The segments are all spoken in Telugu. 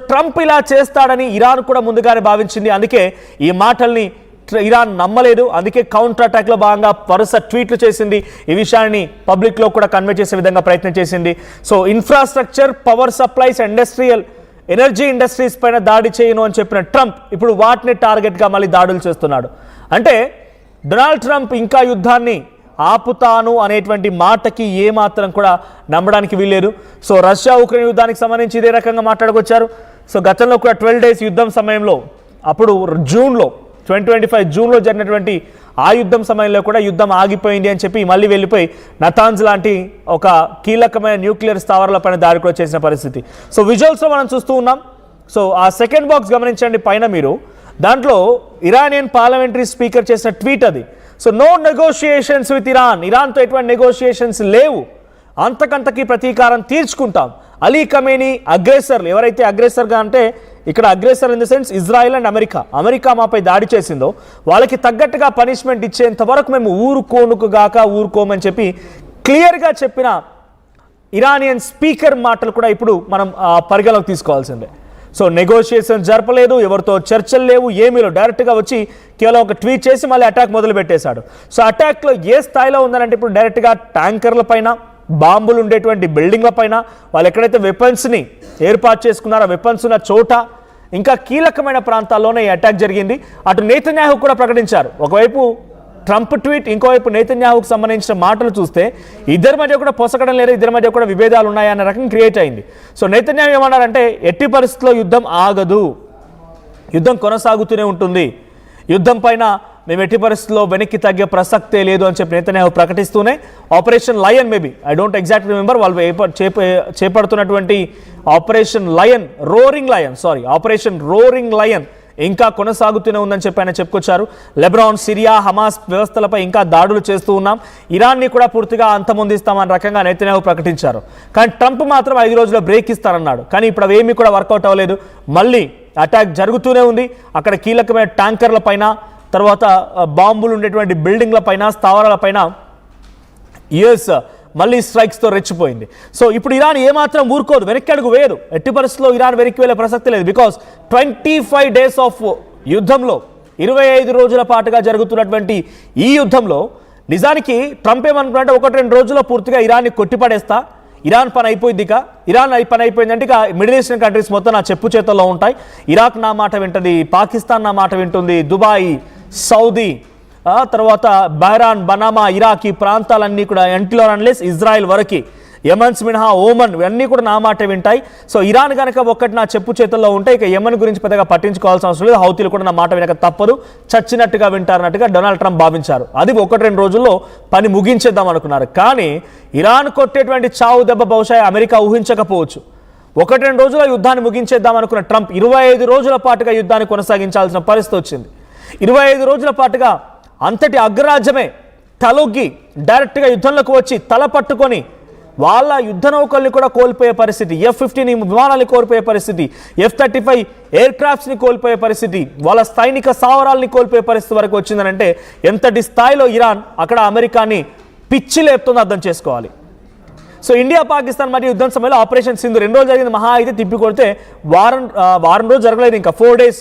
ట్రంప్ ఇలా చేస్తాడని ఇరాన్ కూడా ముందుగానే భావించింది. అందుకే ఈ మాటల్ని ఇరాన్ నమ్మలేదు. అందుకే కౌంటర్ అటాక్లో భాగంగా వరుస ట్వీట్లు చేసింది. ఈ విషయాన్ని పబ్లిక్లో కూడా కన్వే చేసే విధంగా ప్రయత్నం చేసింది. So infrastructure, power supplies, industrial energy industries పైన దాడి చేయను అని చెప్పిన ట్రంప్ ఇప్పుడు వాటిని టార్గెట్గా మళ్ళీ దాడులు చేస్తున్నాడు. అంటే డొనాల్డ్ ట్రంప్ ఇంకా యుద్ధాన్ని ఆపుతాను అనేటువంటి మాటకి ఏమాత్రం కూడా నమ్మడానికి వీల్లేదు. సో రష్యా ఉక్రెయిన్ యుద్ధానికి సంబంధించి ఇదే రకంగా మాట్లాడుకొచ్చారు. సో గతంలో కూడా 12 days యుద్ధం సమయంలో, అప్పుడు జూన్లో 2025 జూన్లో జరిగినటువంటి ఆ యుద్ధం సమయంలో కూడా యుద్ధం ఆగిపోయింది అని చెప్పి మళ్ళీ వెళ్ళిపోయి నతాన్స్ లాంటి ఒక కీలకమైన న్యూక్లియర్ స్థావరాలపైన దాడి కూడా చేసిన పరిస్థితి. సో విజువల్స్లో మనం చూస్తూ ఉన్నాం. సో ఆ సెకండ్ బాక్స్ గమనించండి పైన మీరు. దాంట్లో ఇరానియన్ పార్లమెంటరీ స్పీకర్ చేసిన ట్వీట్ అది. సో నో నెగోషియేషన్స్ విత్ ఇరాన్తో ఎటువంటి నెగోషియేషన్స్ లేవు, అంతకంతకి ప్రతీకారం తీర్చుకుంటాం. అలీ ఖమేనీ అగ్రెసర్లు, ఎవరైతే అగ్రెసర్గా అంటే ఇక్కడ aggressor in the sense Israel and America మాపై దాడి చేసిందో వాళ్ళకి తగ్గట్టుగా పనిష్మెంట్ ఇచ్చేంత వరకు మేము ఊరుకోమని చెప్పి క్లియర్గా చెప్పిన ఇరానియన్ స్పీకర్ మాటలు కూడా ఇప్పుడు మనం పరిగణలోకి తీసుకోవాల్సిందే. సో నెగోషియేషన్ జరపలేదు, ఎవరితో చర్చలు లేవు, ఏమీ లేవు. డైరెక్ట్గా వచ్చి కేవలం ఒక ట్వీట్ చేసి మళ్ళీ అటాక్ మొదలు పెట్టేశాడు. సో అటాక్లో ఏ స్థాయిలో ఉందనంటే ఇప్పుడు డైరెక్ట్గా ట్యాంకర్ల పైన, బాంబులు ఉండేటువంటి బిల్డింగ్ల పైన, వాళ్ళు ఎక్కడైతే వెపన్స్ని ఏర్పాటు చేసుకున్నారో వెపన్స్ ఉన్న చోట, ఇంకా కీలకమైన ప్రాంతాల్లోనే ఈ అటాక్ జరిగింది. అటు నేతన్యాహు కూడా ప్రకటించారు. ఒకవైపు ట్రంప్ ట్వీట్, ఇంకోవైపు నేతన్యాహుకు సంబంధించిన మాటలు చూస్తే ఇద్దరి మధ్య కూడా పొసగడం లేదు, ఇద్దరి మధ్య కూడా విభేదాలు ఉన్నాయన్న రకం క్రియేట్ అయింది. సో నేతన్యాహు ఏమన్నారంటే ఎట్టి పరిస్థితుల్లో యుద్ధం ఆగదు, యుద్ధం కొనసాగుతూనే ఉంటుంది, యుద్ధం పైన మేము ఎట్టి పరిస్థితుల్లో వెనక్కి తగ్గే ప్రసక్తే లేదు అని చెప్పి నేతన్యాహు ప్రకటిస్తూనే operation lion, maybe I don't exactly remember, వాళ్ళు చేపడుతున్నటువంటి ఆపరేషన్ రోరింగ్ లయన్ ఇంకా కొనసాగుతూనే ఉందని చెప్పి ఆయన చెప్పుకొచ్చారు. లెబనాన్, సిరియా, హమాస్ వ్యవస్థలపై ఇంకా దాడులు చేస్తూ ఉన్నాం, ఇరాన్ని కూడా పూర్తిగా అంతమొందిస్తామని రకంగా నేతన్యాహు ప్రకటించారు. కానీ ట్రంప్ మాత్రం 5 రోజుల్లో బ్రేక్ ఇస్తారన్నాడు. కానీ ఇప్పుడు అవేమీ కూడా వర్కౌట్ అవ్వలేదు. మళ్ళీ అటాక్ జరుగుతూనే ఉంది. అక్కడ కీలకమైన ట్యాంకర్ల పైన, తర్వాత బాంబులు ఉండేటువంటి బిల్డింగ్ల పైన, స్థావరాల పైన యుఎస్ మళ్ళీ స్ట్రైక్స్తో రెచ్చిపోయింది. సో ఇప్పుడు ఇరాన్ ఏమాత్రం ఊరుకోదు, వెనక్కి అడుగు వేయదు. ఎట్టి పరిస్థితుల్లో ఇరాన్ వెనక్కి వెళ్ళే ప్రసక్తి లేదు. బికాస్ 25 days ఆఫ్ యుద్ధంలో, 25 రోజుల పాటుగా జరుగుతున్నటువంటి ఈ యుద్ధంలో నిజానికి ట్రంప్ ఏమనుకున్నారంటే 1-2 రోజుల్లో పూర్తిగా ఇరాన్ని కొట్టిపడేస్తా, ఇరాన్ పని అయిపోయింది, ఇరాన్ పని అయిపోయిందంటే ఇక మిడిల్ ఈస్టర్న్ కంట్రీస్ మొత్తం నా చెప్పు చేతుల్లో ఉంటాయి. ఇరాక్ నా మాట వింటుంది, పాకిస్తాన్ నా మాట వింటుంది, దుబాయ్, సౌదీ, తర్వాత బహ్రాన్, బనామా, ఇరాక్ ఈ ప్రాంతాలన్నీ కూడా ఎంటిలో అన్లెస్ ఇజ్రాయెల్ వరకు, యమన్స్ మినహా ఓమన్ ఇవన్నీ కూడా నా మాట వింటాయి. సో ఇరాన్ కనుక ఒక్కటి నా చెప్పు చేతుల్లో ఉంటే ఇక యమన్ గురించి పెద్దగా పట్టించుకోవాల్సిన అవసరం లేదు, హౌతీలు కూడా నా మాట వినక తప్పదు, చచ్చినట్టుగా వింటారన్నట్టుగా డొనాల్డ్ ట్రంప్ భావించారు. అది 1-2 రోజుల్లో పని ముగించేద్దాం అనుకున్నారు. కానీ ఇరాన్ కొట్టేటువంటి చావు దెబ్బ బహుశా అమెరికా ఊహించకపోవచ్చు. 1-2 రోజుల యుద్ధాన్ని ముగించేద్దాం అనుకున్న ట్రంప్ 25 రోజుల పాటుగా యుద్ధాన్ని కొనసాగించాల్సిన పరిస్థితి వచ్చింది. 25 రోజుల పాటుగా అంతటి అగ్రరాజ్యమే తలొగ్గి డైరెక్ట్గా యుద్ధంలోకి వచ్చి తల పట్టుకొని వాళ్ళ యుద్ధ నౌకల్ని కూడా కోల్పోయే పరిస్థితి, F-15 విమానాన్ని కోల్పోయే పరిస్థితి, F-35 ఎయిర్ క్రాఫ్ట్స్ని కోల్పోయే పరిస్థితి, వాళ్ళ సైనిక స్థావరాలని కోల్పోయే పరిస్థితి వరకు వచ్చిందనంటే ఎంతటి స్థాయిలో ఇరాన్ అక్కడ అమెరికాని పిచ్చి లేపుతుందో అర్థం చేసుకోవాలి. సో ఇండియా పాకిస్తాన్ మధ్య యుద్ధం సమయంలో ఆపరేషన్ సింధు 2 రోజులు జరిగింది, మహా అయితే తిప్పి కొడితే వారం రోజు జరగలేదు, ఇంకా 4 days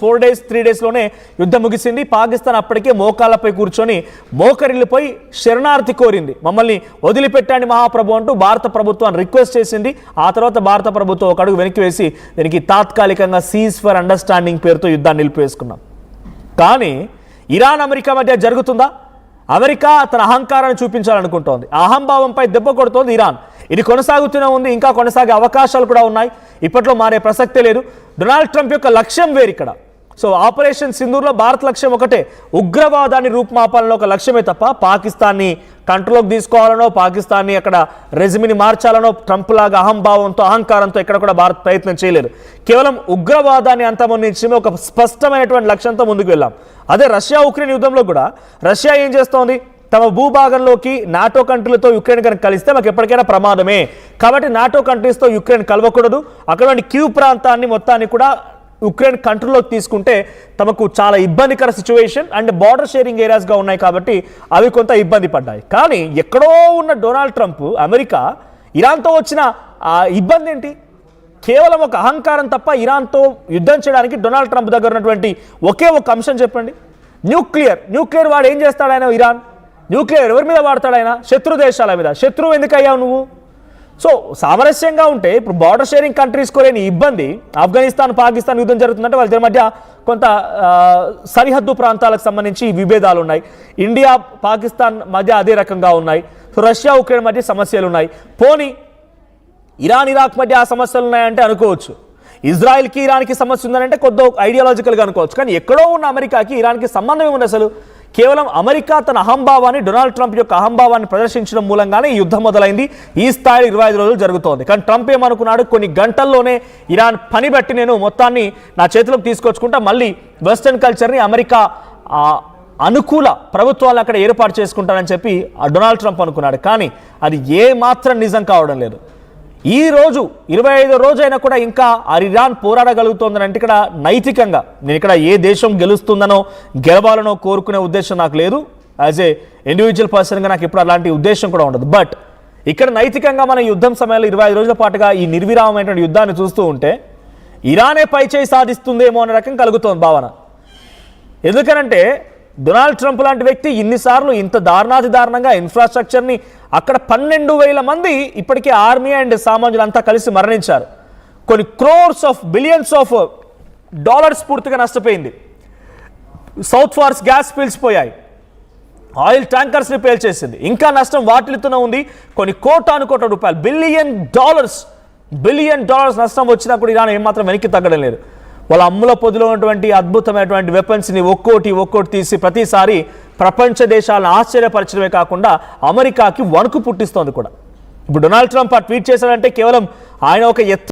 3 daysలోనే యుద్ధం ముగిసింది. పాకిస్తాన్ అప్పటికే మోకాళ్ళపై కూర్చొని మోకరిల్లిపోయి శరణార్థి కోరింది, మమ్మల్ని వదిలిపెట్టండి మహాప్రభు అంటూ భారత ప్రభుత్వాన్ని రిక్వెస్ట్ చేసింది. ఆ తర్వాత భారత ప్రభుత్వం ఒక అడుగు వెనక్కి వేసి దీనికి తాత్కాలికంగా సీజ్ ఫర్ అండర్స్టాండింగ్ పేరుతో యుద్ధాన్ని నిలిపివేసుకున్నాం. కానీ ఇరాన్ అమెరికా మధ్య జరుగుతుందా? అమెరికా తన అహంకారాన్ని చూపించాలనుకుంటోంది, అహంభావంపై దెబ్బ కొడుతోంది ఇరాన్. ఇది కొనసాగుతూనే ఉంది, ఇంకా కొనసాగే అవకాశాలు కూడా ఉన్నాయి, ఇప్పట్లో మారే ప్రసక్తే లేదు. డొనాల్డ్ ట్రంప్ యొక్క లక్ష్యం వేరు ఇక్కడ. సో ఆపరేషన్ సింధూర్లో భారత్ లక్ష్యం ఒకటే, ఉగ్రవాదాన్ని రూపుమాపాలనో ఒక లక్ష్యమే తప్ప పాకిస్తాన్ని కంట్రోల్లోకి తీసుకోవాలనో, పాకిస్తాన్ని అక్కడ రెజిమిని మార్చాలనో ట్రంప్ లాగా అహంభావంతో, అహంకారంతో ఎక్కడ కూడా భారత్ ప్రయత్నం చేయలేదు. కేవలం ఉగ్రవాదాన్ని అంతమొందించడమే ఒక స్పష్టమైనటువంటి లక్ష్యంతో ముందుకు వెళ్ళాం. అదే రష్యా ఉక్రెయిన్ యుద్ధంలో కూడా రష్యా ఏం చేస్తోంది, తమ భూభాగంలోకి నాటో కంట్రీలతో యుక్రెయిన్ కనుక కలిస్తే మాకు ఎప్పటికైనా ప్రమాదమే, కాబట్టి నాటో కంట్రీస్తో యుక్రెయిన్ కలవకూడదు, అక్కడ క్యూ ప్రాంతాన్ని మొత్తాన్ని కూడా యుక్రెయిన్ కంట్రోల్లోకి తీసుకుంటే తమకు చాలా ఇబ్బందికర సిచ్యువేషన్ అండ్ బార్డర్ షేరింగ్ ఏరియాస్గా ఉన్నాయి కాబట్టి అవి కొంత ఇబ్బంది పడ్డాయి. కానీ ఎక్కడో ఉన్న డొనాల్డ్ ట్రంప్, అమెరికా ఇరాన్తో వచ్చిన ఇబ్బంది ఏంటి? కేవలం ఒక అహంకారం తప్ప ఇరాన్తో యుద్ధం చేయడానికి డొనాల్డ్ ట్రంప్ దగ్గర ఉన్నటువంటి ఒకే ఒక అంశం చెప్పండి. న్యూక్లియర్ వాడు ఏం చేస్తాడు ఆయన? ఇరాన్ న్యూక్లియర్ ఎవరి మీద వాడతాడు ఆయన? శత్రు దేశాల మీద. శత్రువు ఎందుకు అయ్యావు నువ్వు? సో సామరస్యంగా ఉంటే ఇప్పుడు బార్డర్ షేరింగ్ కంట్రీస్ కోలేని ఇబ్బంది, ఆఫ్ఘనిస్తాన్ పాకిస్తాన్ యుద్ధం జరుగుతుందంటే వాళ్ళ మధ్య కొంత సరిహద్దు ప్రాంతాలకు సంబంధించి విభేదాలు ఉన్నాయి. ఇండియా పాకిస్తాన్ మధ్య అదే రకంగా ఉన్నాయి. సో రష్యా ఉక్రెయిన్ మధ్య సమస్యలు ఉన్నాయి. పోనీ ఇరాన్ ఇరాక్ మధ్య ఆ సమస్యలు ఉన్నాయంటే అనుకోవచ్చు. ఇజ్రాయెల్కి ఇరాన్కి సమస్య ఉందంటే కొద్ది ఐడియాలజికల్గా అనుకోవచ్చు. కానీ ఎక్కడో ఉన్న అమెరికాకి ఇరాన్కి సంబంధం ఏముంది అసలు? కేవలం అమెరికా తన అహంభావాన్ని, డొనాల్డ్ ట్రంప్ యొక్క అహంభావాన్ని ప్రదర్శించడం మూలంగానే ఈ యుద్ధం మొదలైంది. ఈ స్థాయి 25 రోజులు జరుగుతోంది. కానీ ట్రంప్ ఏమనుకున్నాడు? కొన్ని గంటల్లోనే ఇరాన్ పని బట్టి నేను మొత్తాన్ని నా చేతిలోకి తీసుకొచ్చుకుంటా, మళ్ళీ వెస్టర్న్ కల్చర్ని అమెరికా అనుకూల ప్రభుత్వాలు అక్కడ ఏర్పాటు చేసుకుంటానని చెప్పి డొనాల్డ్ ట్రంప్ అనుకున్నాడు. కానీ అది ఏ మాత్రం నిజం కావడం లేదు. ఈ రోజు 25వ రోజు అయినా కూడా ఇంకా ఇరాన్ పోరాడగలుగుతోందని అంటే ఇక్కడ నైతికంగా నేను ఇక్కడ ఏ దేశం గెలుస్తుందనో గెలవాలనో కోరుకునే ఉద్దేశం నాకు లేదు. యాజ్ ఏ ఇండివిజువల్ పర్సన్గా నాకు ఇప్పుడు అలాంటి ఉద్దేశం కూడా ఉండదు. బట్ ఇక్కడ నైతికంగా మన యుద్ధం సమయంలో 25 రోజుల పాటుగా ఈ నిర్విరామమైనటువంటి యుద్ధాన్ని చూస్తూ ఉంటే ఇరానే పైచేయి సాధిస్తుందేమో అనే రకం కలుగుతోంది భావన. ఎందుకనంటే డొనాల్డ్ ట్రంప్ లాంటి వ్యక్తి ఇన్నిసార్లు ఇంత దారుణంగా ఇన్ఫ్రాస్ట్రక్చర్ని అక్కడ 12,000 మంది ఇప్పటికే ఆర్మీ అండ్ సామాన్యులంతా కలిసి మరణించారు. కొన్ని crores of billions of dollars పూర్తిగా నష్టపోయింది. సౌత్ ఫార్స్ గ్యాస్ పీల్చిపోయాయి, ఆయిల్ ట్యాంకర్స్ని పేల్చేసింది. ఇంకా నష్టం వాటిల్తూనే ఉంది. కొన్ని కోటాను రూపాయలు, బిలియన్ డాలర్స్ నష్టం వచ్చినా కూడా ఇరాన్ ఏమాత్రం వెనక్కి తగ్గడం లేదు. వాళ్ళ అమ్ముల పొదిలో ఉన్నటువంటి అద్భుతమైనటువంటి వెపన్స్ని ఒక్కోటి తీసి ప్రతిసారి ప్రపంచ దేశాలను ఆశ్చర్యపరచడమే కాకుండా అమెరికాకి వణుకు పుట్టిస్తోంది కూడా. ఇప్పుడు డొనాల్డ్ ట్రంప్ ఆ ట్వీట్ చేశాడంటే కేవలం ఆయన ఒక